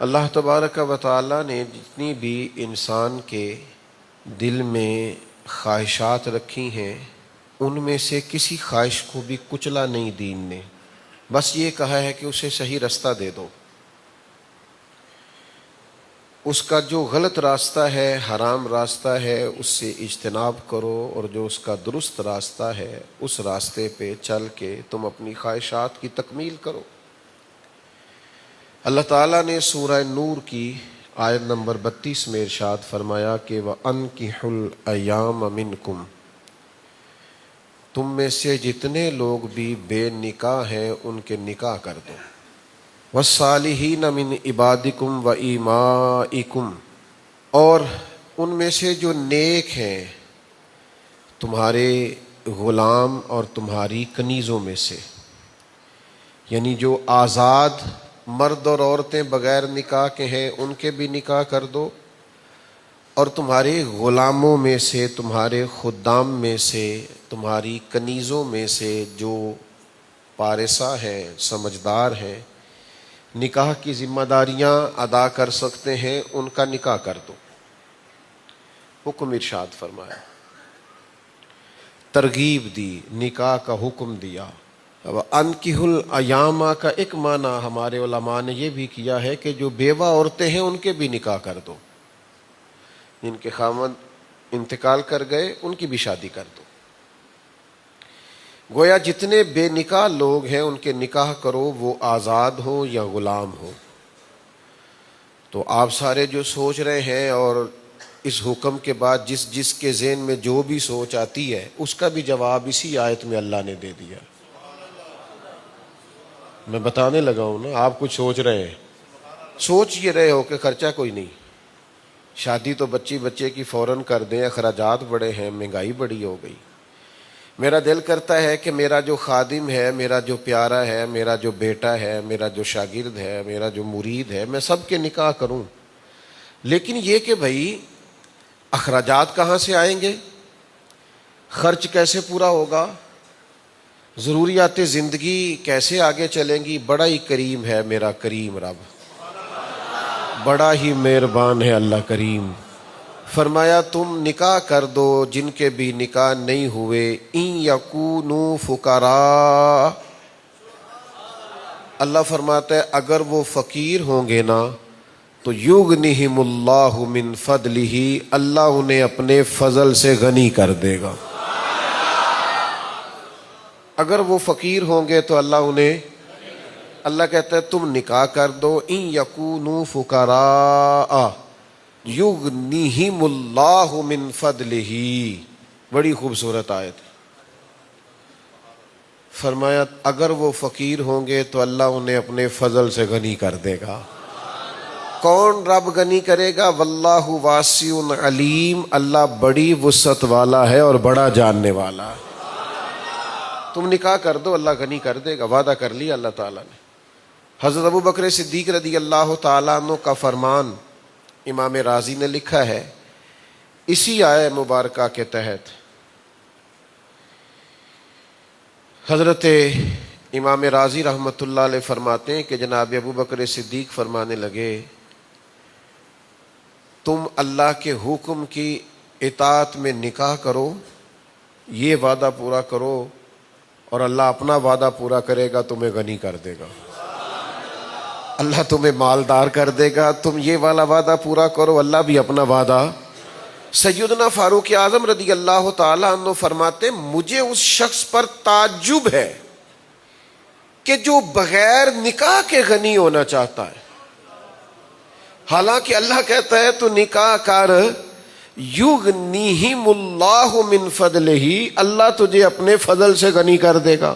اللہ تبارک و تعالیٰ نے جتنی بھی انسان کے دل میں خواہشات رکھی ہیں ان میں سے کسی خواہش کو بھی کچلا نہیں دین نے، بس یہ کہا ہے کہ اسے صحیح راستہ دے دو، اس کا جو غلط راستہ ہے، حرام راستہ ہے، اس سے اجتناب کرو، اور جو اس کا درست راستہ ہے اس راستے پہ چل کے تم اپنی خواہشات کی تکمیل کرو۔ اللہ تعالیٰ نے سورہ نور کی آیت نمبر 32 میں ارشاد فرمایا کہ وَأَنْكِحُوا الْأَيَامَ مِنْكُمْ، تم میں سے جتنے لوگ بھی بے نکاح ہیں ان کے نکاح کر دو، وَالصَّالِحِينَ مِنْ عِبَادِكُمْ وَإِمَائِكُمْ، اور ان میں سے جو نیک ہیں تمہارے غلام اور تمہاری کنیزوں میں سے، یعنی جو آزاد مرد اور عورتیں بغیر نکاح کے ہیں ان کے بھی نکاح کر دو، اور تمہارے غلاموں میں سے، تمہارے خدام میں سے، تمہاری کنیزوں میں سے جو پارسہ ہیں، سمجھدار ہیں، نکاح کی ذمہ داریاں ادا کر سکتے ہیں، ان کا نکاح کر دو۔ حکم ارشاد فرمایا، ترغیب دی، نکاح کا حکم دیا۔ اب انکحوا الایام کا ایک معنی ہمارے علماء نے یہ بھی کیا ہے کہ جو بیوہ عورتیں ہیں ان کے بھی نکاح کر دو، جن کے خاوند انتقال کر گئے ان کی بھی شادی کر دو۔ گویا جتنے بے نکاح لوگ ہیں ان کے نکاح کرو، وہ آزاد ہو یا غلام ہو۔ تو آپ سارے جو سوچ رہے ہیں اور اس حکم کے بعد جس کے ذہن میں جو بھی سوچ آتی ہے اس کا بھی جواب اسی آیت میں اللہ نے دے دیا۔ میں بتانے لگا ہوں نا، آپ کچھ سوچ رہے ہیں، سوچ یہ رہے ہو کہ خرچہ کوئی نہیں، شادی تو بچے کی فوراً کر دیں، اخراجات بڑے ہیں، مہنگائی بڑی ہو گئی۔ میرا دل کرتا ہے کہ میرا جو خادم ہے، میرا جو پیارا ہے، میرا جو بیٹا ہے، میرا جو شاگرد ہے، میرا جو مرید ہے، میں سب کے نکاح کروں، لیکن یہ کہ بھائی اخراجات کہاں سے آئیں گے، خرچ کیسے پورا ہوگا، ضروریات زندگی کیسے آگے چلیں گی۔ بڑا ہی کریم ہے میرا کریم رب، بڑا ہی مہربان ہے اللہ کریم۔ فرمایا تم نکاح کر دو جن کے بھی نکاح نہیں ہوئے، ان یکونوا فقراء، اللہ فرماتا ہے اگر وہ فقیر ہوں گے نا تو یغنہم اللہ من فضلہ، اللہ انہیں اپنے فضل سے غنی کر دے گا۔ اگر وہ فقیر ہوں گے تو اللہ انہیں، اللہ کہتا ہے تم نکاح کر دو، ان یکونوا فقراء یغنیہم اللہ من فضلہ، بڑی خوبصورت آیت۔ فرمایا اگر وہ فقیر ہوں گے تو اللہ انہیں اپنے فضل سے غنی کر دے گا۔ کون رب غنی کرے گا؟ واللہ واسع علیم، اللہ بڑی وسعت والا ہے اور بڑا جاننے والا ہے۔ تم نکاح کر دو، اللہ غنی کر دے گا، وعدہ کر لیا اللہ تعالیٰ نے۔ حضرت ابو بکر صدیق رضی اللہ تعالیٰ عنہ کا فرمان امام رازی نے لکھا ہے اسی آیہ مبارکہ کے تحت۔ حضرت امام رازی رحمۃ اللہ علیہ فرماتے ہیں کہ جناب ابو بکر صدیق فرمانے لگے تم اللہ کے حکم کی اطاعت میں نکاح کرو، یہ وعدہ پورا کرو اور اللہ اپنا وعدہ پورا کرے گا، تمہیں غنی کر دے گا، اللہ تمہیں مالدار کر دے گا۔ تم یہ والا وعدہ پورا کرو، اللہ بھی اپنا وعدہ۔ سیدنا فاروق اعظم رضی اللہ تعالی عنہ فرماتے مجھے اس شخص پر تعجب ہے کہ جو بغیر نکاح کے غنی ہونا چاہتا ہے، حالانکہ اللہ کہتا ہے تو نکاح کر، یغنیہم اللہ من فضلہ، اللہ تجھے اپنے فضل سے غنی کر دے گا۔